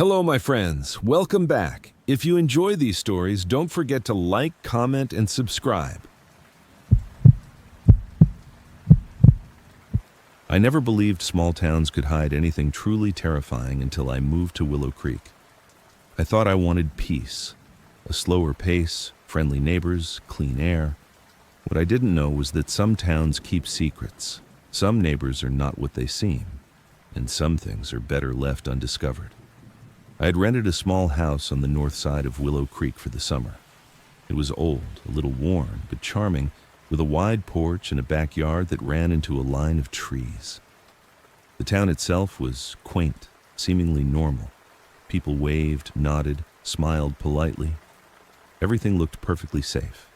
Hello, my friends. Welcome back. If you enjoy these stories, don't forget to like, comment, and subscribe. I never believed small towns could hide anything truly terrifying until I moved to Willow Creek. I thought I wanted peace, a slower pace, friendly neighbors, clean air. What I didn't know was that some towns keep secrets. Some neighbors are not what they seem, and some things are better left undiscovered. I had rented a small house on the north side of Willow Creek for the summer. It was old, a little worn, but charming, with a wide porch and a backyard that ran into a line of trees. The town itself was quaint, seemingly normal. People waved, nodded, smiled politely. Everything looked perfectly safe.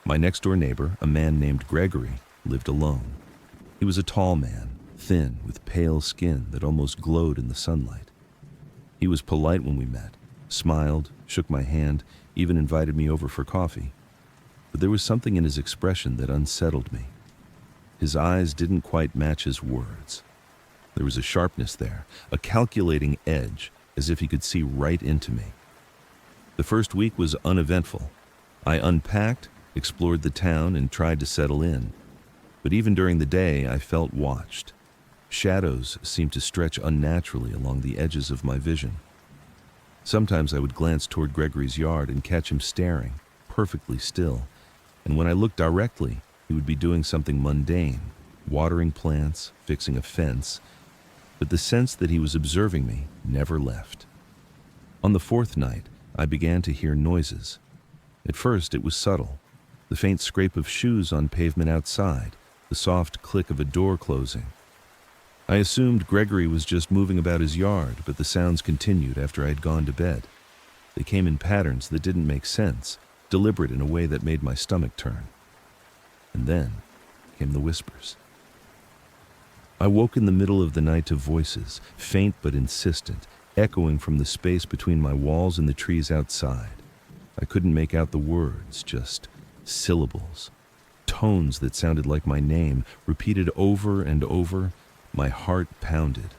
My next-door neighbor, a man named Gregory, lived alone. He was a tall man, thin, with pale skin that almost glowed in the sunlight. He was polite when we met, smiled, shook my hand, even invited me over for coffee. But there was something in his expression that unsettled me. His eyes didn't quite match his words. There was a sharpness there, a calculating edge, as if he could see right into me. The first week was uneventful. I unpacked, explored the town, and tried to settle in. But even during the day, I felt watched. Shadows seemed to stretch unnaturally along the edges of my vision. Sometimes I would glance toward Gregory's yard and catch him staring, perfectly still, and when I looked directly, he would be doing something mundane, watering plants, fixing a fence, but the sense that he was observing me never left. On the fourth night, I began to hear noises. At first, it was subtle, the faint scrape of shoes on pavement outside, the soft click of a door closing. I assumed Gregory was just moving about his yard, but the sounds continued after I had gone to bed. They came in patterns that didn't make sense, deliberate in a way that made my stomach turn. And then came the whispers. I woke in the middle of the night to voices, faint but insistent, echoing from the space between my walls and the trees outside. I couldn't make out the words, just syllables, tones that sounded like my name, repeated over and over. My heart pounded.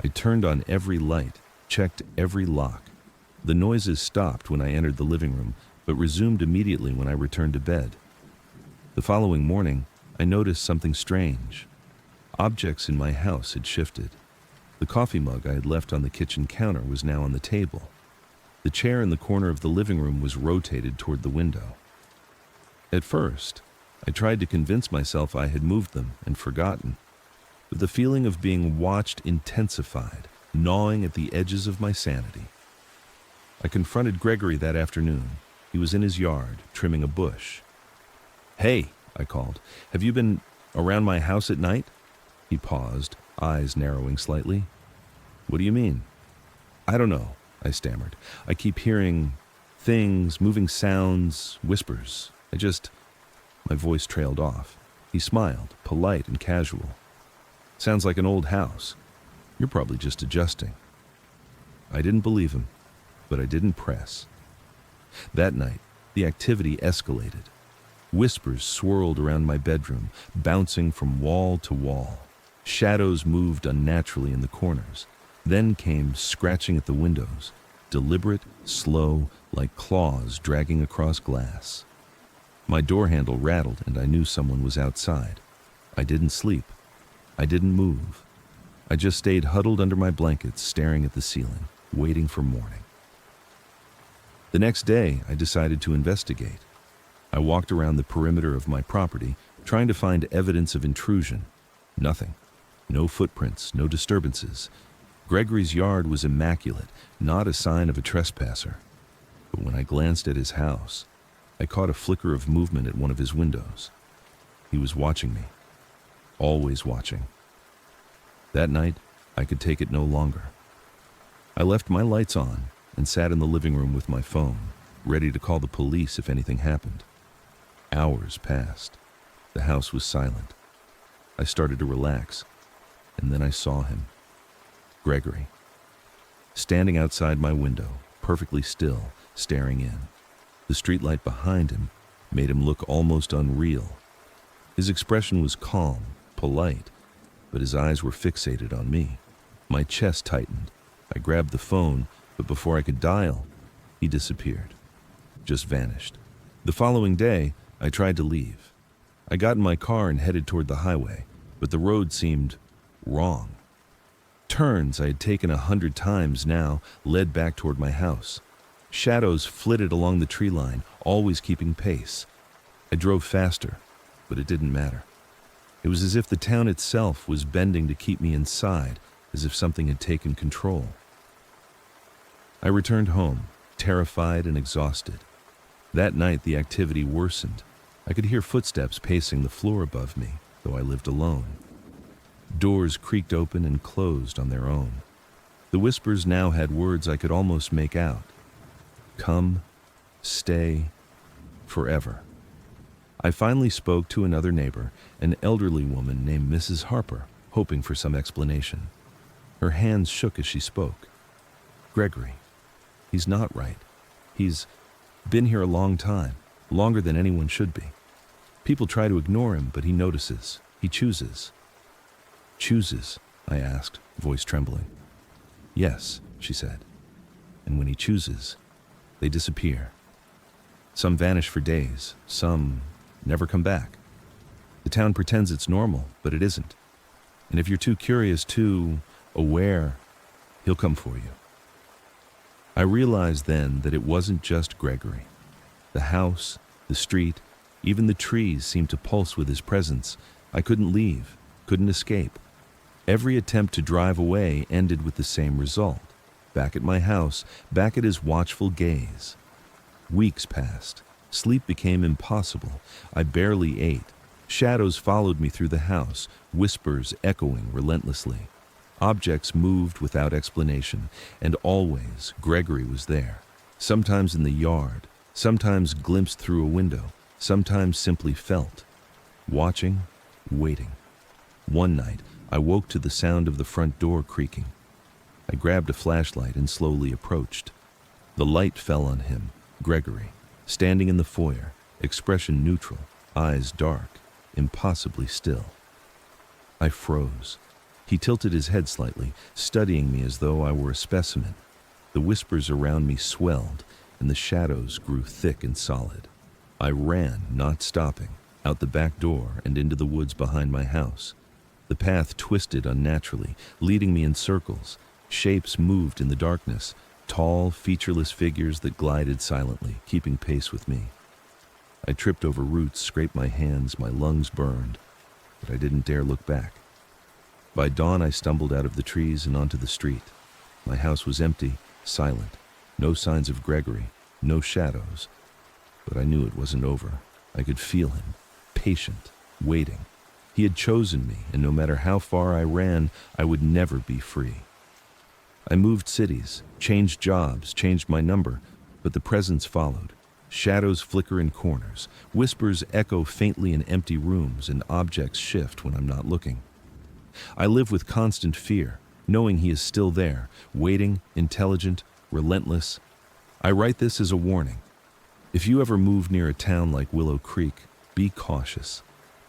I turned on every light, checked every lock. The noises stopped when I entered the living room, but resumed immediately when I returned to bed. The following morning, I noticed something strange. Objects in my house had shifted. The coffee mug I had left on the kitchen counter was now on the table. The chair in the corner of the living room was rotated toward the window. At first, I tried to convince myself I had moved them and forgotten. But the feeling of being watched intensified, gnawing at the edges of my sanity. I confronted Gregory that afternoon. He was in his yard, trimming a bush. "Hey," I called, "have you been around my house at night?" He paused, eyes narrowing slightly. "What do you mean?" "I don't know," I stammered. "I keep hearing things, moving sounds, whispers. My voice trailed off. He smiled, polite and casual. "Sounds like an old house. You're probably just adjusting." I didn't believe him, but I didn't press. That night, the activity escalated. Whispers swirled around my bedroom, bouncing from wall to wall. Shadows moved unnaturally in the corners. Then came scratching at the windows, deliberate, slow, like claws dragging across glass. My door handle rattled and I knew someone was outside. I didn't sleep. I didn't move. I just stayed huddled under my blankets, staring at the ceiling, waiting for morning. The next day, I decided to investigate. I walked around the perimeter of my property, trying to find evidence of intrusion. Nothing. No footprints, no disturbances. Gregory's yard was immaculate, not a sign of a trespasser. But when I glanced at his house, I caught a flicker of movement at one of his windows. He was watching me. Always watching. That night, I could take it no longer. I left my lights on and sat in the living room with my phone, ready to call the police if anything happened. Hours passed. The house was silent. I started to relax, and then I saw him. Gregory. Standing outside my window, perfectly still, staring in. The streetlight behind him made him look almost unreal. His expression was calm, polite, but his eyes were fixated on me. My chest tightened. I grabbed the phone, but before I could dial, he disappeared. Just vanished. The following day, I tried to leave. I got in my car and headed toward the highway, but the road seemed wrong. Turns I had taken 100 times now led back toward my house. Shadows flitted along the tree line, always keeping pace. I drove faster, but it didn't matter. It was as if the town itself was bending to keep me inside, as if something had taken control. I returned home, terrified and exhausted. That night the activity worsened. I could hear footsteps pacing the floor above me, though I lived alone. Doors creaked open and closed on their own. The whispers now had words I could almost make out. Come, stay, forever. I finally spoke to another neighbor, an elderly woman named Mrs. Harper, hoping for some explanation. Her hands shook as she spoke. Gregory, he's not right. He's been here a long time, longer than anyone should be. People try to ignore him, but he notices. He chooses. Chooses? I asked, voice trembling. Yes, she said. And when he chooses, they disappear. Some vanish for days, some never come back. The town pretends it's normal, but it isn't. And if you're too curious, too aware, he'll come for you. I realized then that it wasn't just Gregory. The house, the street, even the trees seemed to pulse with his presence. I couldn't leave, couldn't escape. Every attempt to drive away ended with the same result. Back at my house, back at his watchful gaze. Weeks passed. Sleep became impossible. I barely ate. Shadows followed me through the house, whispers echoing relentlessly. Objects moved without explanation, and always Gregory was there. Sometimes in the yard, sometimes glimpsed through a window, sometimes simply felt. Watching, waiting. One night, I woke to the sound of the front door creaking. I grabbed a flashlight and slowly approached. The light fell on him, Gregory, standing in the foyer, expression neutral, eyes dark, impossibly still. I froze. He tilted his head slightly, studying me as though I were a specimen. The whispers around me swelled, and the shadows grew thick and solid. I ran, not stopping, out the back door and into the woods behind my house. The path twisted unnaturally, leading me in circles. Shapes moved in the darkness, tall, featureless figures that glided silently, keeping pace with me. I tripped over roots, scraped my hands, my lungs burned, but I didn't dare look back. By dawn, I stumbled out of the trees and onto the street. My house was empty, silent, no signs of Gregory, no shadows. But I knew it wasn't over. I could feel him, patient, waiting. He had chosen me, and no matter how far I ran, I would never be free. I moved cities, changed jobs, changed my number, but the presence followed. Shadows flicker in corners, whispers echo faintly in empty rooms, and objects shift when I'm not looking. I live with constant fear, knowing he is still there, waiting, intelligent, relentless. I write this as a warning. If you ever move near a town like Willow Creek, be cautious.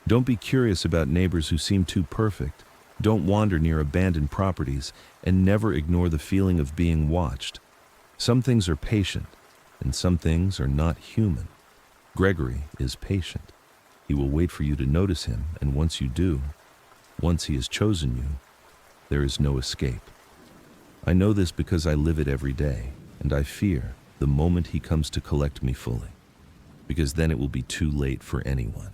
Don't be curious about neighbors who seem too perfect. Don't wander near abandoned properties, and never ignore the feeling of being watched. Some things are patient, and some things are not human. Gregory is patient. He will wait for you to notice him, and once you do, once he has chosen you, there is no escape. I know this because I live it every day, and I fear the moment he comes to collect me fully, because then it will be too late for anyone.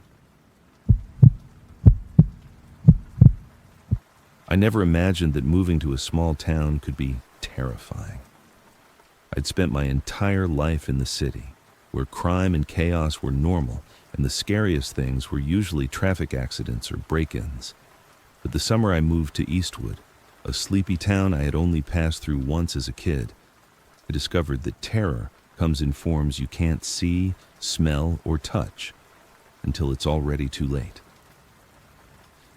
I never imagined that moving to a small town could be terrifying. I'd spent my entire life in the city, where crime and chaos were normal, and the scariest things were usually traffic accidents or break-ins. But the summer I moved to Eastwood, a sleepy town I had only passed through once as a kid, I discovered that terror comes in forms you can't see, smell, or touch until it's already too late.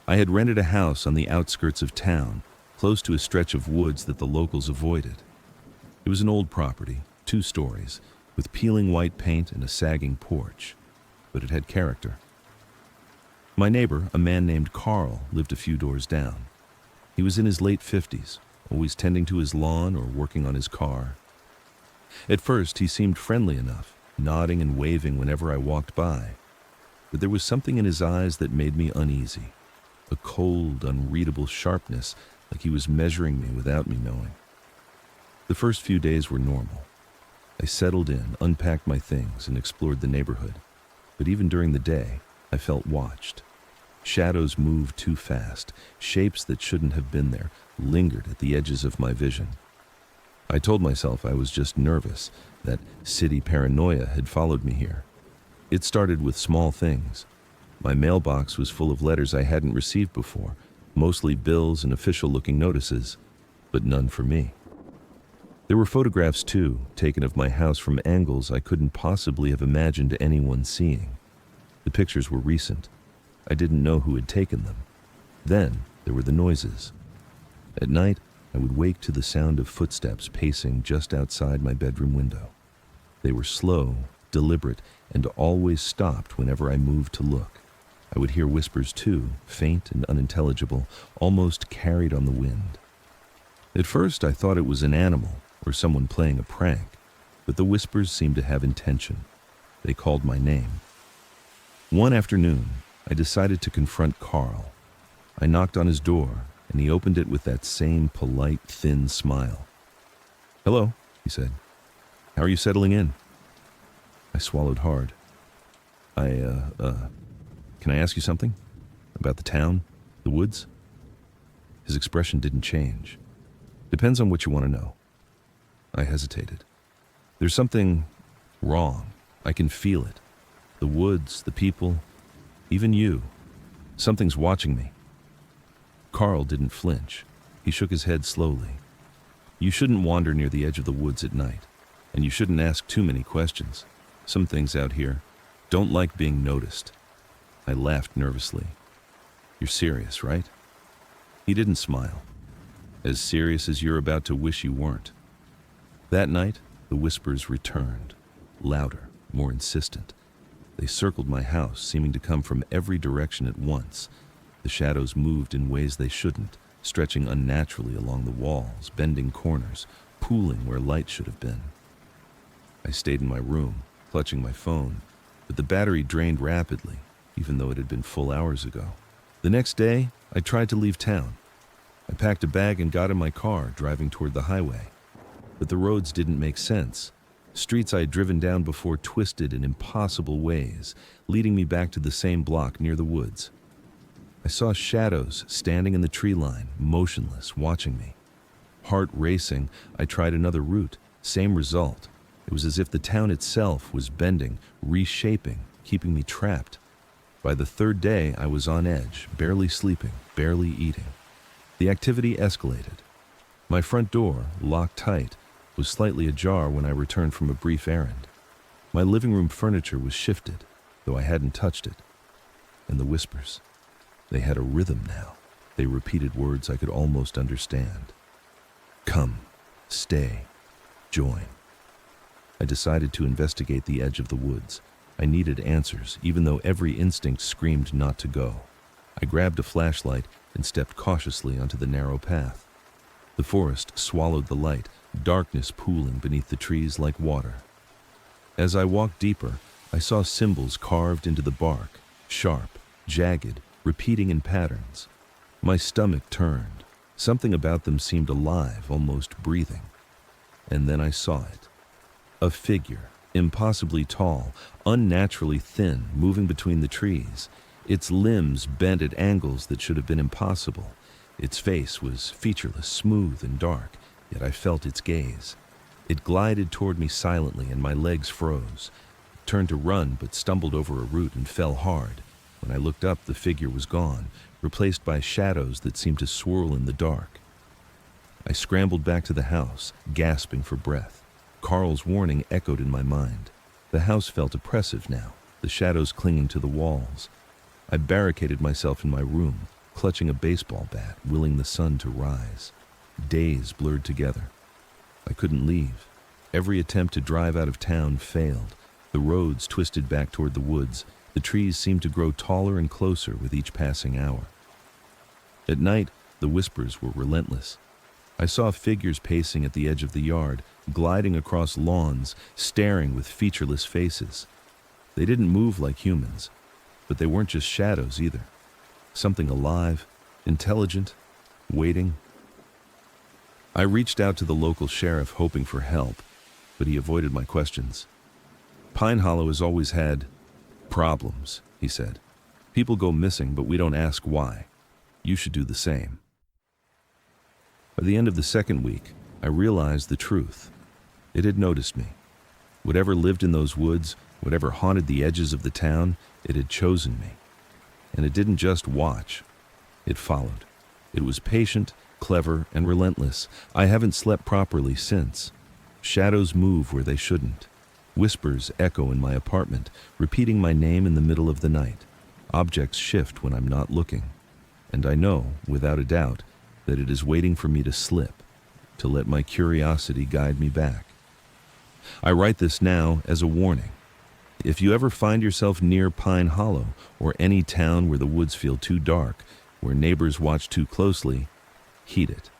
I had rented a house on the outskirts of town, close to a stretch of woods that the locals avoided. It was an old property, 2 stories, with peeling white paint and a sagging porch, but it had character. My neighbor, a man named Carl, lived a few doors down. He was in his late 50s, always tending to his lawn or working on his car. At first, he seemed friendly enough, nodding and waving whenever I walked by. But there was something in his eyes that made me uneasy, a cold, unreadable sharpness, like he was measuring me without me knowing. The first few days were normal. I settled in, unpacked my things, and explored the neighborhood. But even during the day, I felt watched. Shadows moved too fast. Shapes that shouldn't have been there lingered at the edges of my vision. I told myself I was just nervous, that city paranoia had followed me here. It started with small things. My mailbox was full of letters I hadn't received before, mostly bills and official-looking notices, but none for me. There were photographs, too, taken of my house from angles I couldn't possibly have imagined anyone seeing. The pictures were recent. I didn't know who had taken them. Then there were the noises. At night, I would wake to the sound of footsteps pacing just outside my bedroom window. They were slow, deliberate, and always stopped whenever I moved to look. I would hear whispers too, faint and unintelligible, almost carried on the wind. At first I thought it was an animal or someone playing a prank, but the whispers seemed to have intention. They called my name. One afternoon, I decided to confront Carl. I knocked on his door, and he opened it with that same polite, thin smile. "Hello," he said. "How are you settling in?" I swallowed hard. Can I ask you something? About the town? The woods?" His expression didn't change. "Depends on what you want to know." I hesitated. "There's something wrong. I can feel it. The woods, the people, even you. Something's watching me." Carl didn't flinch. He shook his head slowly. "You shouldn't wander near the edge of the woods at night, and you shouldn't ask too many questions. Some things out here don't like being noticed." I laughed nervously. "You're serious, right?" He didn't smile. "As serious as you're about to wish you weren't." That night, the whispers returned, louder, more insistent. They circled my house, seeming to come from every direction at once. The shadows moved in ways they shouldn't, stretching unnaturally along the walls, bending corners, pooling where light should have been. I stayed in my room, clutching my phone, but the battery drained rapidly, even though it had been full hours ago. The next day, I tried to leave town. I packed a bag and got in my car, driving toward the highway. But the roads didn't make sense. Streets I had driven down before twisted in impossible ways, leading me back to the same block near the woods. I saw shadows standing in the tree line, motionless, watching me. Heart racing, I tried another route. Same result. It was as if the town itself was bending, reshaping, keeping me trapped. By the third day, I was on edge, barely sleeping, barely eating. The activity escalated. My front door, locked tight, was slightly ajar when I returned from a brief errand. My living room furniture was shifted, though I hadn't touched it. And the whispers. They had a rhythm now. They repeated words I could almost understand. Come, stay, join. I decided to investigate the edge of the woods. I needed answers, even though every instinct screamed not to go. I grabbed a flashlight and stepped cautiously onto the narrow path. The forest swallowed the light, darkness pooling beneath the trees like water. As I walked deeper, I saw symbols carved into the bark, sharp, jagged, repeating in patterns. My stomach turned. Something about them seemed alive, almost breathing. And then I saw it. A figure, impossibly tall, unnaturally thin, moving between the trees. Its limbs bent at angles that should have been impossible. Its face was featureless, smooth and dark, yet I felt its gaze. It glided toward me silently, and my legs froze. I turned to run, but stumbled over a root and fell hard. When I looked up, the figure was gone, replaced by shadows that seemed to swirl in the dark. I scrambled back to the house, gasping for breath. Carl's warning echoed in my mind. The house felt oppressive now, the shadows clinging to the walls. I barricaded myself in my room, clutching a baseball bat, willing the sun to rise. Days blurred together. I couldn't leave. Every attempt to drive out of town failed. The roads twisted back toward the woods. The trees seemed to grow taller and closer with each passing hour. At night, the whispers were relentless. I saw figures pacing at the edge of the yard, gliding across lawns, staring with featureless faces. They didn't move like humans, but they weren't just shadows either. Something alive, intelligent, waiting. I reached out to the local sheriff hoping for help, but he avoided my questions. Pine Hollow has always had problems, he said. People go missing, but we don't ask why. You should do the same. By the end of the second week, I realized the truth. It had noticed me. Whatever lived in those woods, whatever haunted the edges of the town, it had chosen me. And it didn't just watch. It followed. It was patient, clever, and relentless. I haven't slept properly since. Shadows move where they shouldn't. Whispers echo in my apartment, repeating my name in the middle of the night. Objects shift when I'm not looking. And I know, without a doubt, that it is waiting for me to slip, to let my curiosity guide me back. I write this now as a warning. If you ever find yourself near Pine Hollow or any town where the woods feel too dark, where neighbors watch too closely, heed it.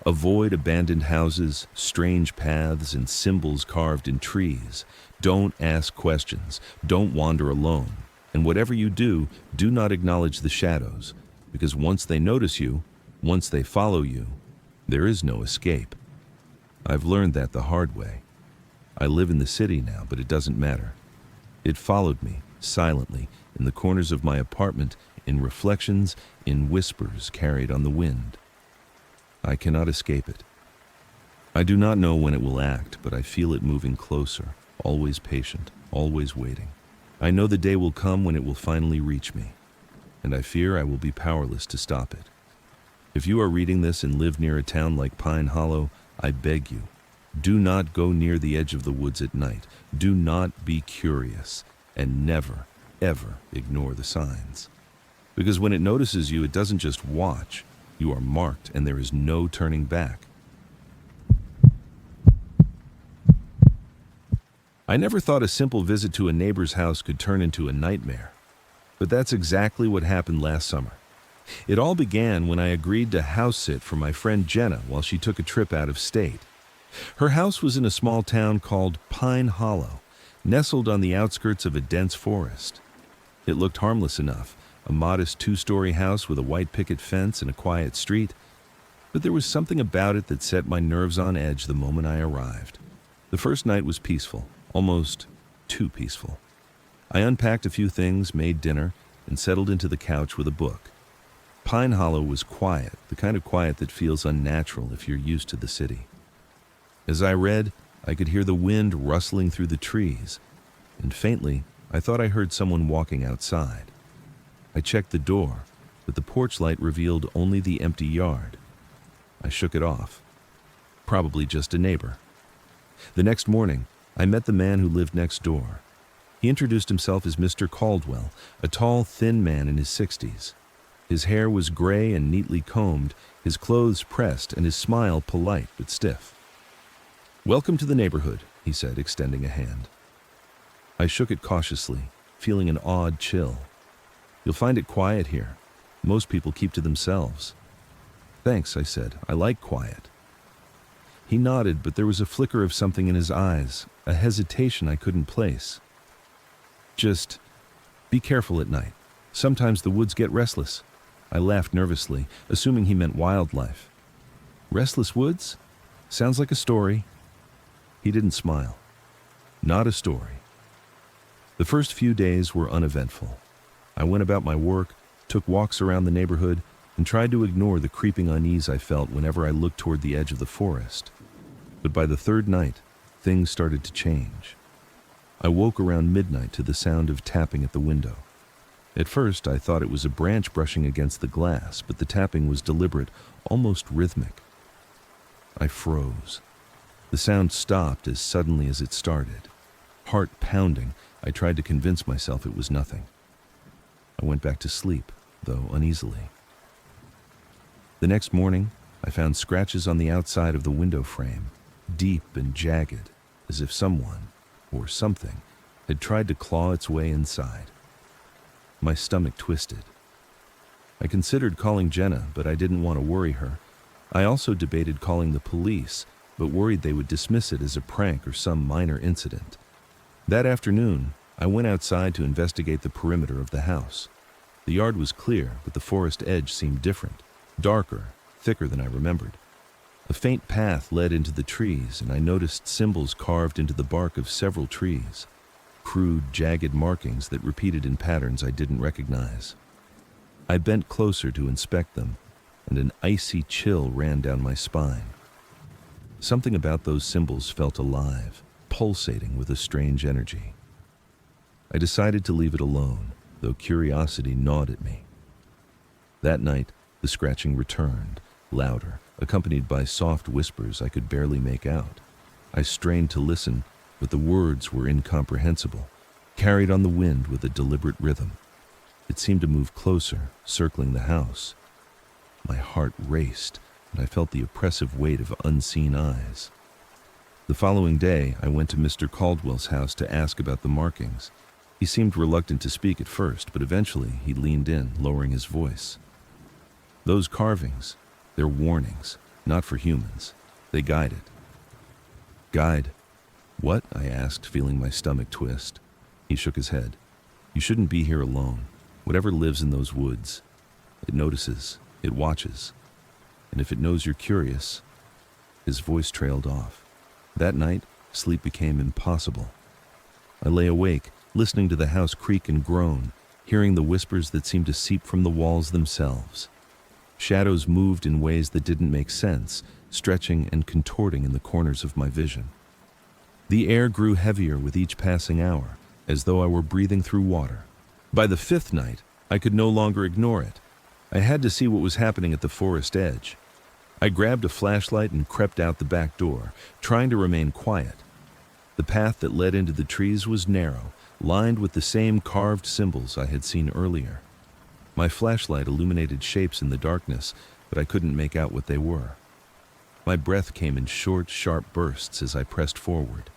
Avoid abandoned houses, strange paths, and symbols carved in trees. Don't ask questions. Don't wander alone. And whatever you do, do not acknowledge the shadows, because once they notice you, once they follow you, there is no escape. I've learned that the hard way. I live in the city now, but it doesn't matter. It followed me, silently, in the corners of my apartment, in reflections, in whispers carried on the wind. I cannot escape it. I do not know when it will act, but I feel it moving closer, always patient, always waiting. I know the day will come when it will finally reach me, and I fear I will be powerless to stop it. If you are reading this and live near a town like Pine Hollow, I beg you, do not go near the edge of the woods at night. Do not be curious, and never, ever ignore the signs. Because when it notices you, it doesn't just watch. You are marked, and there is no turning back. I never thought a simple visit to a neighbor's house could turn into a nightmare. But that's exactly what happened last summer. It all began when I agreed to house sit for my friend Jenna while she took a trip out of state. Her house was in a small town called Pine Hollow, nestled on the outskirts of a dense forest. It looked harmless enough, a modest two-story house with a white picket fence and a quiet street, but there was something about it that set my nerves on edge the moment I arrived. The first night was peaceful, almost too peaceful. I unpacked a few things, made dinner, and settled into the couch with a book. Pine Hollow was quiet, the kind of quiet that feels unnatural if you're used to the city. As I read, I could hear the wind rustling through the trees, and faintly, I thought I heard someone walking outside. I checked the door, but the porch light revealed only the empty yard. I shook it off. Probably just a neighbor. The next morning, I met the man who lived next door. He introduced himself as Mr. Caldwell, a tall, thin man in his 60s. His hair was gray and neatly combed, his clothes pressed, and his smile polite but stiff. "Welcome to the neighborhood," he said, extending a hand. I shook it cautiously, feeling an odd chill. "You'll find it quiet here. Most people keep to themselves." "Thanks," I said. "I like quiet." He nodded, but there was a flicker of something in his eyes, a hesitation I couldn't place. "Just be careful at night. Sometimes the woods get restless." I laughed nervously, assuming he meant wildlife. "Restless woods? Sounds like a story." He didn't smile. Not a story. The first few days were uneventful. I went about my work, took walks around the neighborhood, and tried to ignore the creeping unease I felt whenever I looked toward the edge of the forest. But by the third night, things started to change. I woke around midnight to the sound of tapping at the window. At first, I thought it was a branch brushing against the glass, but the tapping was deliberate, almost rhythmic. I froze. The sound stopped as suddenly as it started. Heart pounding, I tried to convince myself it was nothing. I went back to sleep, though uneasily. The next morning, I found scratches on the outside of the window frame, deep and jagged, as if someone, or something, had tried to claw its way inside. My stomach twisted. I considered calling Jenna, but I didn't want to worry her. I also debated calling the police, but worried they would dismiss it as a prank or some minor incident. That afternoon, I went outside to investigate the perimeter of the house. The yard was clear, but the forest edge seemed different, darker, thicker than I remembered. A faint path led into the trees, and I noticed symbols carved into the bark of several trees, crude, jagged markings that repeated in patterns I didn't recognize. I bent closer to inspect them, and an icy chill ran down my spine. Something about those symbols felt alive, pulsating with a strange energy. I decided to leave it alone, though curiosity gnawed at me. That night, the scratching returned, louder, accompanied by soft whispers I could barely make out. I strained to listen, but the words were incomprehensible, carried on the wind with a deliberate rhythm. It seemed to move closer, circling the house. My heart raced, and I felt the oppressive weight of unseen eyes. The following day, I went to Mr. Caldwell's house to ask about the markings. He seemed reluctant to speak at first, but eventually he leaned in, lowering his voice. Those carvings, they're warnings, not for humans. They guide it. Guide? What? I asked, feeling my stomach twist. He shook his head. You shouldn't be here alone. Whatever lives in those woods, it notices, it watches. And if it knows you're curious, his voice trailed off. That night, sleep became impossible. I lay awake, listening to the house creak and groan, hearing the whispers that seemed to seep from the walls themselves. Shadows moved in ways that didn't make sense, stretching and contorting in the corners of my vision. The air grew heavier with each passing hour, as though I were breathing through water. By the fifth night, I could no longer ignore it. I had to see what was happening at the forest edge. I grabbed a flashlight and crept out the back door, trying to remain quiet. The path that led into the trees was narrow, lined with the same carved symbols I had seen earlier. My flashlight illuminated shapes in the darkness, but I couldn't make out what they were. My breath came in short, sharp bursts as I pressed forward.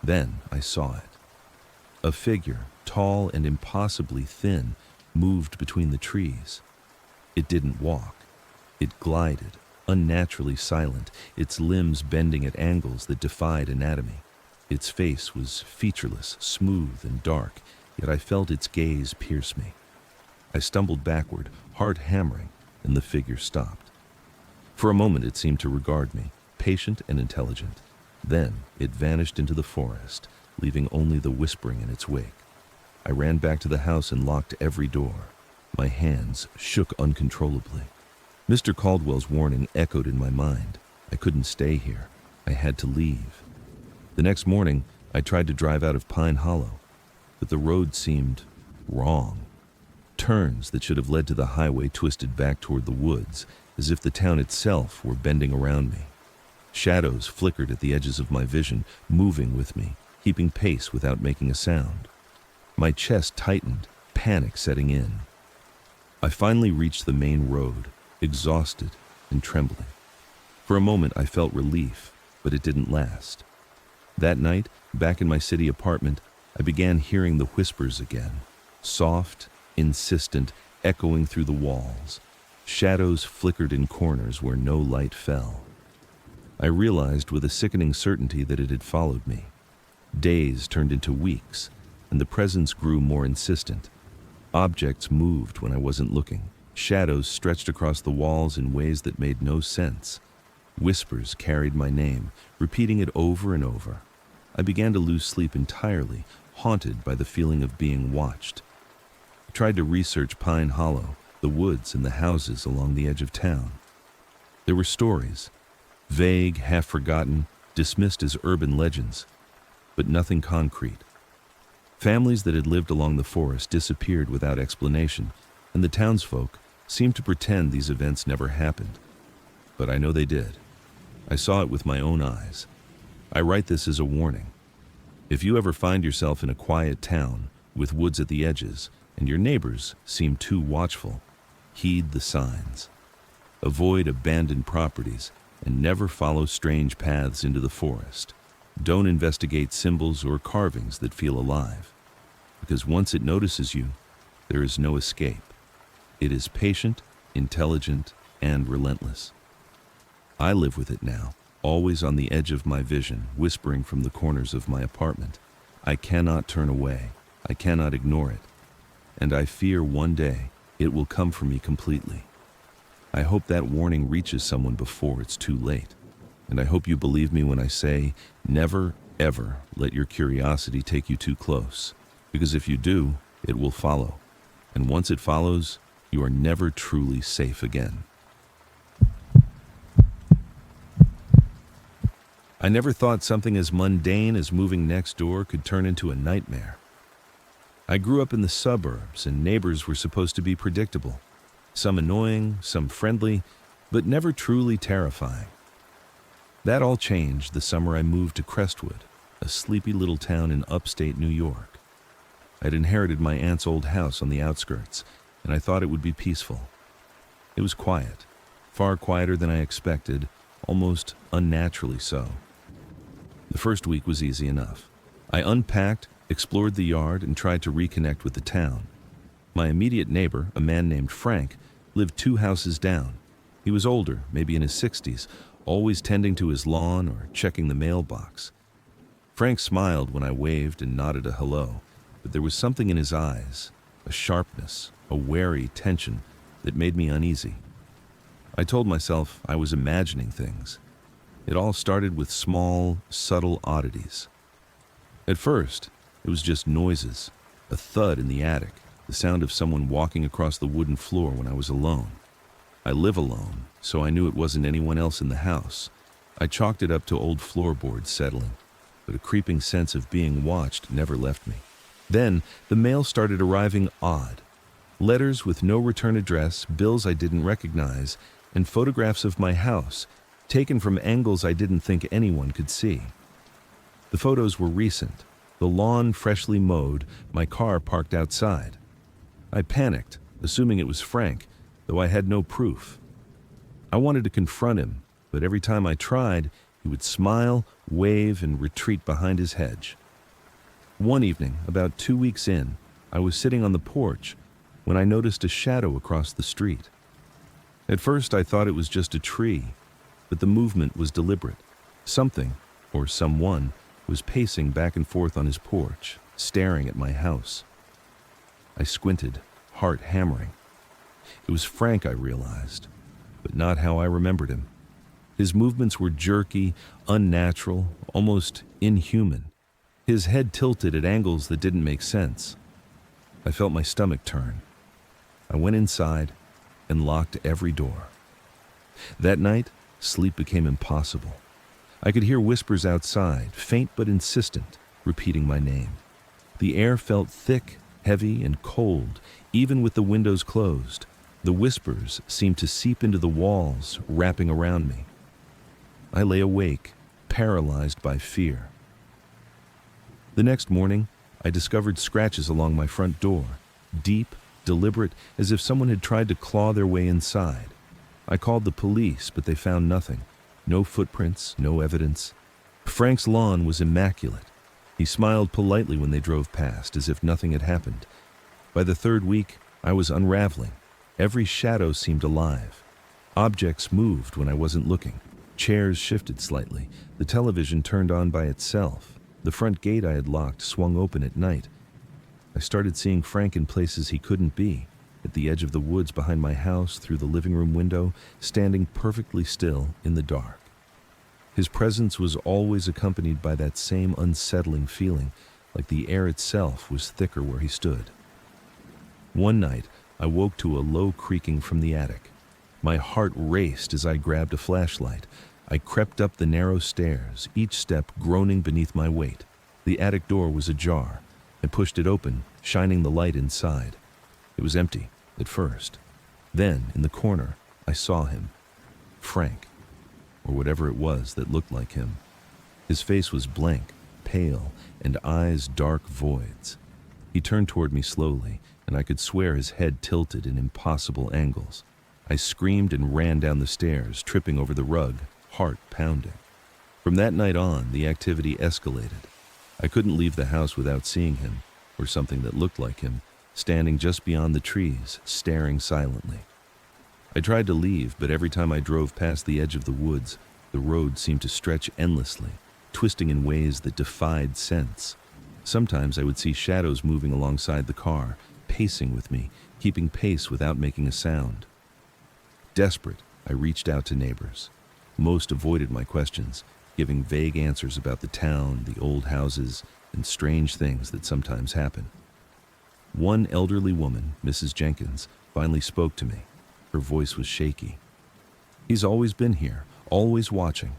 Then I saw it. A figure, tall and impossibly thin, moved between the trees. It didn't walk. It glided, unnaturally silent, its limbs bending at angles that defied anatomy. Its face was featureless, smooth, and dark, yet I felt its gaze pierce me. I stumbled backward, heart hammering, and the figure stopped. For a moment it seemed to regard me, patient and intelligent. Then it vanished into the forest, leaving only the whispering in its wake. I ran back to the house and locked every door. My hands shook uncontrollably. Mr. Caldwell's warning echoed in my mind. I couldn't stay here. I had to leave. The next morning, I tried to drive out of Pine Hollow, but the road seemed wrong. Turns that should have led to the highway twisted back toward the woods, as if the town itself were bending around me. Shadows flickered at the edges of my vision, moving with me, keeping pace without making a sound. My chest tightened, panic setting in. I finally reached the main road, exhausted and trembling. For a moment I felt relief, but it didn't last. That night, back in my city apartment, I began hearing the whispers again, soft, insistent, echoing through the walls. Shadows flickered in corners where no light fell. I realized with a sickening certainty that it had followed me. Days turned into weeks, and the presence grew more insistent. Objects moved when I wasn't looking. Shadows stretched across the walls in ways that made no sense. Whispers carried my name, repeating it over and over. I began to lose sleep entirely, haunted by the feeling of being watched. I tried to research Pine Hollow, the woods and the houses along the edge of town. There were stories, vague, half-forgotten, dismissed as urban legends, but nothing concrete. Families that had lived along the forest disappeared without explanation, and the townsfolk seemed to pretend these events never happened. But I know they did. I saw it with my own eyes. I write this as a warning. If you ever find yourself in a quiet town with woods at the edges and your neighbors seem too watchful, heed the signs. Avoid abandoned properties and never follow strange paths into the forest. Don't investigate symbols or carvings that feel alive, because once it notices you, there is no escape. It is patient, intelligent, and relentless. I live with it now, always on the edge of my vision, whispering from the corners of my apartment. I cannot turn away. I cannot ignore it. And I fear one day it will come for me completely. I hope that warning reaches someone before it's too late. And I hope you believe me when I say, never, ever let your curiosity take you too close. Because if you do, it will follow. And once it follows, you are never truly safe again. I never thought something as mundane as moving next door could turn into a nightmare. I grew up in the suburbs, and neighbors were supposed to be predictable. Some annoying, some friendly, but never truly terrifying. That all changed the summer I moved to Crestwood, a sleepy little town in upstate New York. I'd inherited my aunt's old house on the outskirts, and I thought it would be peaceful. It was quiet, far quieter than I expected, almost unnaturally so. The first week was easy enough. I unpacked, explored the yard, and tried to reconnect with the town. My immediate neighbor, a man named Frank, lived 2 houses down. He was older, maybe in his 60s, always tending to his lawn or checking the mailbox. Frank smiled when I waved and nodded a hello, but there was something in his eyes, a sharpness, a wary tension that made me uneasy. I told myself I was imagining things. It all started with small, subtle oddities. At first, it was just noises, a thud in the attic, the sound of someone walking across the wooden floor when I was alone. I live alone, so I knew it wasn't anyone else in the house. I chalked it up to old floorboards settling, but a creeping sense of being watched never left me. Then, the mail started arriving odd. Letters with no return address, bills I didn't recognize, and photographs of my house, taken from angles I didn't think anyone could see. The photos were recent, the lawn freshly mowed, my car parked outside. I panicked, assuming it was Frank, though I had no proof. I wanted to confront him, but every time I tried, he would smile, wave, and retreat behind his hedge. One evening, about 2 weeks in, I was sitting on the porch when I noticed a shadow across the street. At first, I thought it was just a tree, but the movement was deliberate. Something, or someone, was pacing back and forth on his porch, staring at my house. I squinted, heart hammering. It was Frank, I realized, but not how I remembered him. His movements were jerky, unnatural, almost inhuman. His head tilted at angles that didn't make sense. I felt my stomach turn. I went inside and locked every door. That night, sleep became impossible. I could hear whispers outside, faint but insistent, repeating my name. The air felt thick, heavy, and cold, even with the windows closed. The whispers seemed to seep into the walls, wrapping around me. I lay awake, paralyzed by fear. The next morning, I discovered scratches along my front door, deep, deliberate, as if someone had tried to claw their way inside. I called the police, but they found nothing. No footprints, no evidence. Frank's lawn was immaculate. He smiled politely when they drove past, as if nothing had happened. By the 3rd week, I was unraveling. Every shadow seemed alive. Objects moved when I wasn't looking. Chairs shifted slightly. The television turned on by itself. The front gate I had locked swung open at night. I started seeing Frank in places he couldn't be. At the edge of the woods behind my house, through the living room window, standing perfectly still in the dark. His presence was always accompanied by that same unsettling feeling, like the air itself was thicker where he stood. One night, I woke to a low creaking from the attic. My heart raced as I grabbed a flashlight. I crept up the narrow stairs, each step groaning beneath my weight. The attic door was ajar. I pushed it open, shining the light inside. It was empty, at first. Then, in the corner, I saw him. Frank, or whatever it was that looked like him. His face was blank, pale, and eyes dark voids. He turned toward me slowly, and I could swear his head tilted in impossible angles. I screamed and ran down the stairs, tripping over the rug, heart pounding. From that night on, the activity escalated. I couldn't leave the house without seeing him, or something that looked like him, standing just beyond the trees, staring silently. I tried to leave, but every time I drove past the edge of the woods, the road seemed to stretch endlessly, twisting in ways that defied sense. Sometimes I would see shadows moving alongside the car, pacing with me, keeping pace without making a sound. Desperate, I reached out to neighbors. Most avoided my questions, giving vague answers about the town, the old houses, and strange things that sometimes happen. One elderly woman, Mrs. Jenkins, finally spoke to me. Her voice was shaky. "He's always been here, always watching.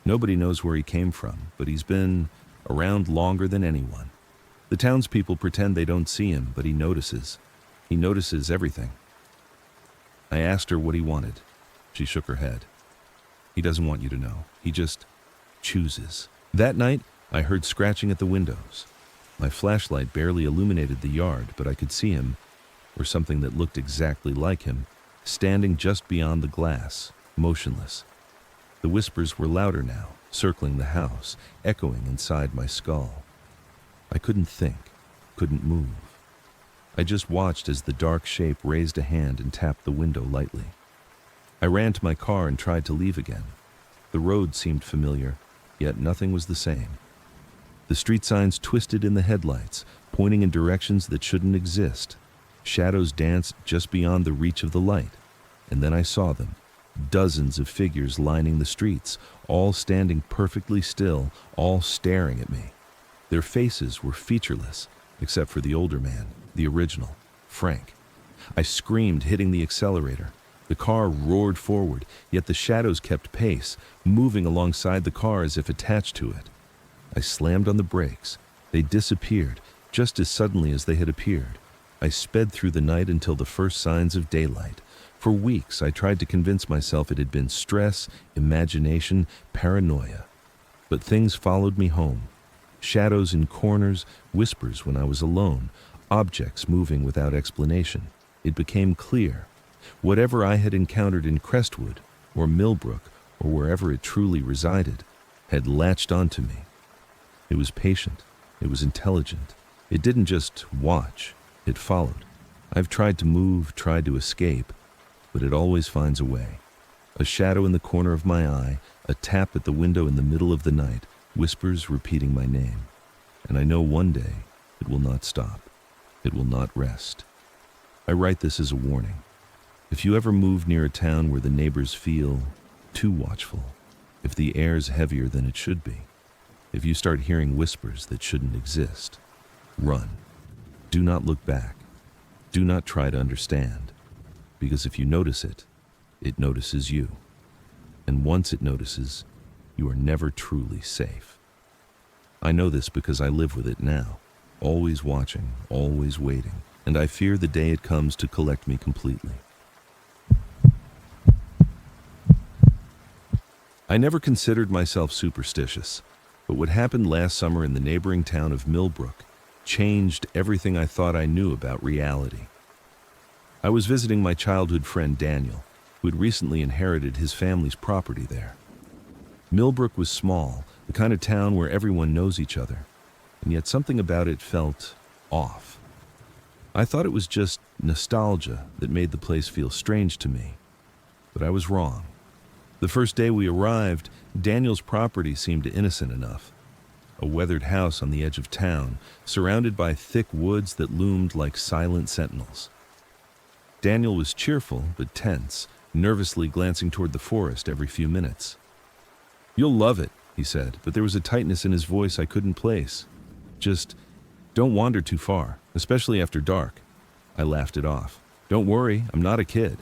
Nobody knows where he came from, but he's been around longer than anyone. The townspeople pretend they don't see him, but he notices. He notices everything." I asked her what he wanted. She shook her head. "He doesn't want you to know. He just chooses." That night, I heard scratching at the windows. My flashlight barely illuminated the yard, but I could see him, or something that looked exactly like him, standing just beyond the glass, motionless. The whispers were louder now, circling the house, echoing inside my skull. I couldn't think, couldn't move. I just watched as the dark shape raised a hand and tapped the window lightly. I ran to my car and tried to leave again. The road seemed familiar, yet nothing was the same. The street signs twisted in the headlights, pointing in directions that shouldn't exist. Shadows danced just beyond the reach of the light. And then I saw them, dozens of figures lining the streets, all standing perfectly still, all staring at me. Their faces were featureless, except for the older man, the original, Frank. I screamed, hitting the accelerator. The car roared forward, yet the shadows kept pace, moving alongside the car as if attached to it. I slammed on the brakes. They disappeared, just as suddenly as they had appeared. I sped through the night until the first signs of daylight. For weeks, I tried to convince myself it had been stress, imagination, paranoia. But things followed me home. Shadows in corners, whispers when I was alone, objects moving without explanation. It became clear. Whatever I had encountered in Crestwood, or Millbrook, or wherever it truly resided, had latched onto me. It was patient. It was intelligent. It didn't just watch. It followed. I've tried to move, tried to escape, but it always finds a way. A shadow in the corner of my eye, a tap at the window in the middle of the night, whispers repeating my name. And I know one day it will not stop. It will not rest. I write this as a warning. If you ever move near a town where the neighbors feel too watchful, if the air's heavier than it should be, if you start hearing whispers that shouldn't exist, run. Do not look back. Do not try to understand. Because if you notice it, it notices you. And once it notices, you are never truly safe. I know this because I live with it now, always watching, always waiting, and I fear the day it comes to collect me completely. I never considered myself superstitious, but what happened last summer in the neighboring town of Millbrook changed everything I thought I knew about reality. I was visiting my childhood friend Daniel, who had recently inherited his family's property there. Millbrook was small, the kind of town where everyone knows each other, and yet something about it felt off. I thought it was just nostalgia that made the place feel strange to me, but I was wrong. The first day we arrived, Daniel's property seemed innocent enough. A weathered house on the edge of town, surrounded by thick woods that loomed like silent sentinels. Daniel was cheerful but tense, nervously glancing toward the forest every few minutes. "You'll love it," he said, but there was a tightness in his voice I couldn't place. "Just don't wander too far, especially after dark." I laughed it off. "Don't worry, I'm not a kid."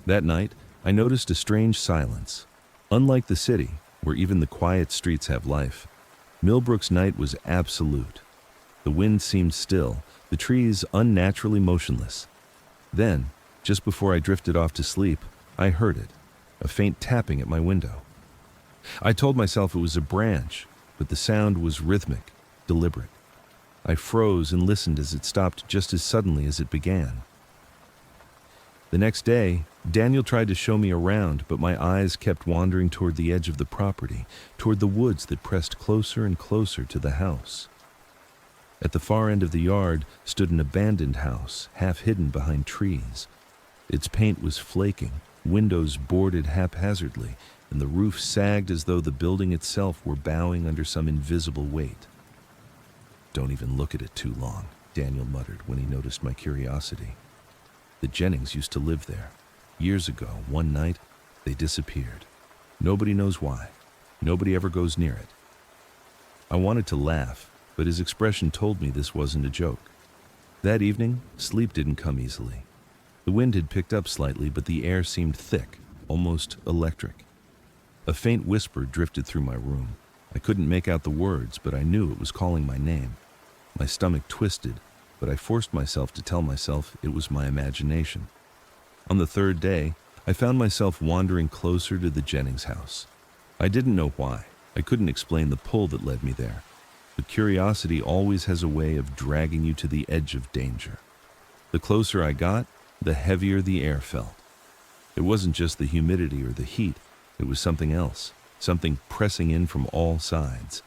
That night, I noticed a strange silence. Unlike the city, where even the quiet streets have life, Millbrook's night was absolute. The wind seemed still, the trees unnaturally motionless. Then, just before I drifted off to sleep, I heard it, a faint tapping at my window. I told myself it was a branch, but the sound was rhythmic, deliberate. I froze and listened as it stopped just as suddenly as it began. The next day, Daniel tried to show me around, but my eyes kept wandering toward the edge of the property, toward the woods that pressed closer and closer to the house. At the far end of the yard stood an abandoned house, half hidden behind trees. Its paint was flaking, windows boarded haphazardly, and the roof sagged as though the building itself were bowing under some invisible weight. "Don't even look at it too long," Daniel muttered when he noticed my curiosity. "The Jennings used to live there. Years ago, one night, they disappeared. Nobody knows why. Nobody ever goes near it." I wanted to laugh, but his expression told me this wasn't a joke. That evening, sleep didn't come easily. The wind had picked up slightly, but the air seemed thick, almost electric. A faint whisper drifted through my room. I couldn't make out the words, but I knew it was calling my name. My stomach twisted, but I forced myself to tell myself it was my imagination. On the third day, I found myself wandering closer to the Jennings house. I didn't know why. I couldn't explain the pull that led me there. But curiosity always has a way of dragging you to the edge of danger. The closer I got, the heavier the air felt. It wasn't just the humidity or the heat, it was something else, something pressing in from all sides.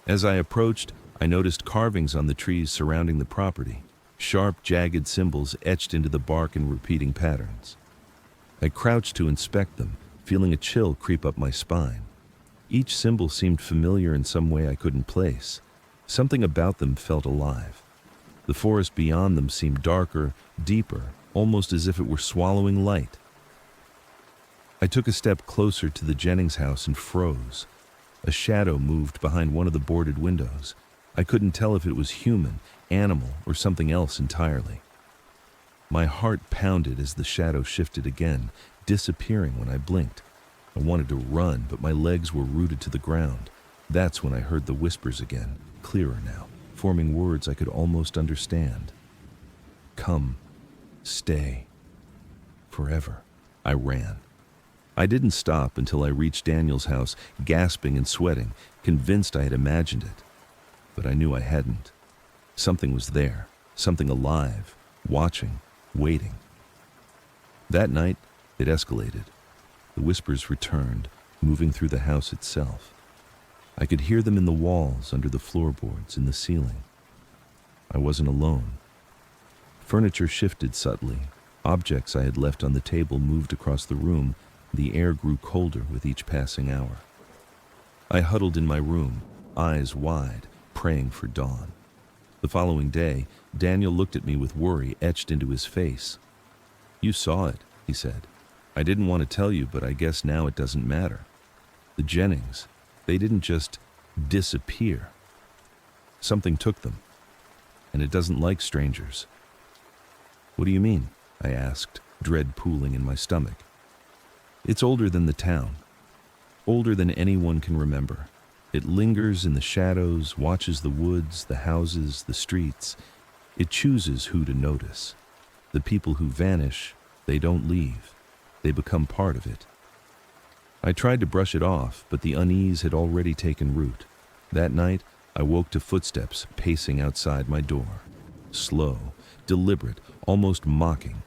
As I approached, I noticed carvings on the trees surrounding the property, sharp, jagged symbols etched into the bark in repeating patterns. I crouched to inspect them, feeling a chill creep up my spine. Each symbol seemed familiar in some way I couldn't place. Something about them felt alive. The forest beyond them seemed darker, deeper, almost as if it were swallowing light. I took a step closer to the Jennings house and froze. A shadow moved behind one of the boarded windows. I couldn't tell if it was human, animal, or something else entirely. My heart pounded as the shadow shifted again, disappearing when I blinked. I wanted to run, but my legs were rooted to the ground. That's when I heard the whispers again, clearer now, forming words I could almost understand. "Come, stay, forever." I ran. I didn't stop until I reached Daniel's house, gasping and sweating, convinced I had imagined it. But I knew I hadn't. Something was there, something alive, watching, waiting. That night, it escalated. The whispers returned, moving through the house itself. I could hear them in the walls, under the floorboards, in the ceiling. I wasn't alone. Furniture shifted subtly. Objects I had left on the table moved across the room. The air grew colder with each passing hour. I huddled in my room, eyes wide, praying for dawn. The following day, Daniel looked at me with worry etched into his face. "You saw it," he said. "I didn't want to tell you, but I guess now it doesn't matter. The Jennings, they didn't just disappear. Something took them, and it doesn't like strangers." "What do you mean?" I asked, dread pooling in my stomach. "It's older than the town, older than anyone can remember. It lingers in the shadows, watches the woods, the houses, the streets. It chooses who to notice. The people who vanish, they don't leave. They become part of it." I tried to brush it off, but the unease had already taken root. That night, I woke to footsteps pacing outside my door. Slow, deliberate, almost mocking.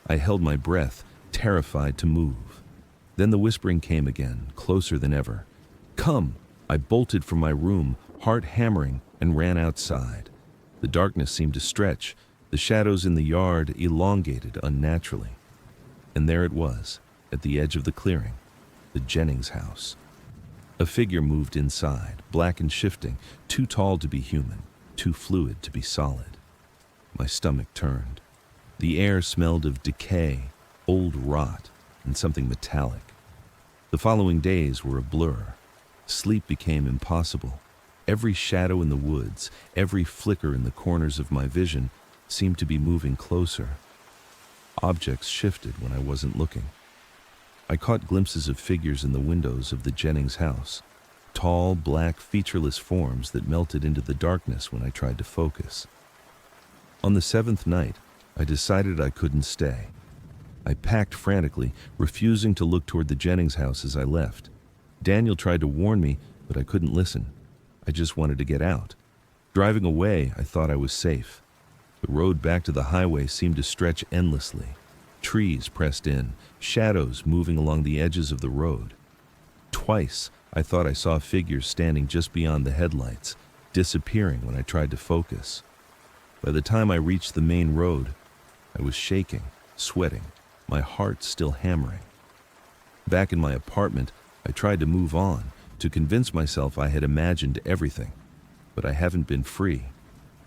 I held my breath, terrified to move. Then the whispering came again, closer than ever. "Come!" I bolted from my room, heart hammering, and ran outside. The darkness seemed to stretch, the shadows in the yard elongated unnaturally. And there it was, at the edge of the clearing, the Jennings house. A figure moved inside, black and shifting, too tall to be human, too fluid to be solid. My stomach turned. The air smelled of decay, old rot, and something metallic. The following days were a blur. Sleep became impossible. Every shadow in the woods, every flicker in the corners of my vision seemed to be moving closer. Objects shifted when I wasn't looking. I caught glimpses of figures in the windows of the Jennings house, tall, black, featureless forms that melted into the darkness when I tried to focus. On the seventh night, I decided I couldn't stay. I packed frantically, refusing to look toward the Jennings house as I left. Daniel tried to warn me, but I couldn't listen. I just wanted to get out. Driving away, I thought I was safe. The road back to the highway seemed to stretch endlessly. Trees pressed in, shadows moving along the edges of the road. Twice, I thought I saw figures standing just beyond the headlights, disappearing when I tried to focus. By the time I reached the main road, I was shaking. sweating, my heart still hammering. Back in my apartment, I tried to move on, to convince myself I had imagined everything. But I haven't been free.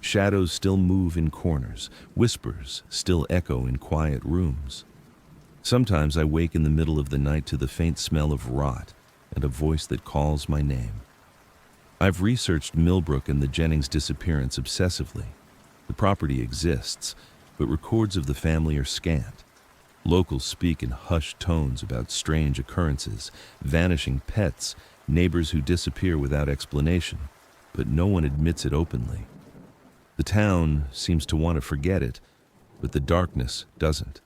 Shadows still move in corners, whispers still echo in quiet rooms. Sometimes I wake in the middle of the night to the faint smell of rot and a voice that calls my name. I've researched Millbrook and the Jennings disappearance obsessively. The property exists, but records of the family are scant. Locals speak in hushed tones about strange occurrences, vanishing pets, neighbors who disappear without explanation, but no one admits it openly. The town seems to want to forget it, but the darkness doesn't.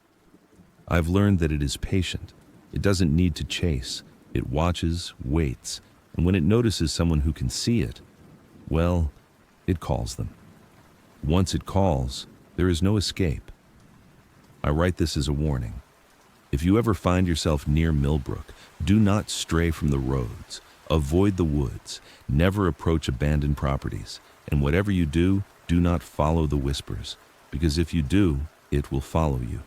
I've learned that it is patient. It doesn't need to chase. It watches, waits, and when it notices someone who can see it, well, it calls them. Once it calls, there is no escape. I write this as a warning. If you ever find yourself near Millbrook, do not stray from the roads. Avoid the woods. Never approach abandoned properties. And whatever you do not follow the whispers, because if you do, it will follow you.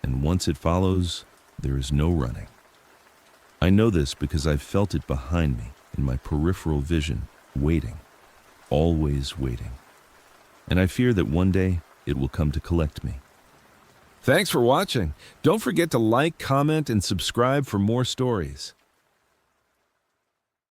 And once it follows, there is no running. I know this because I've felt it behind me, in my peripheral vision, waiting, always waiting. And I fear that one day it will come to collect me. Thanks for watching. Don't forget to like, comment, and subscribe for more stories.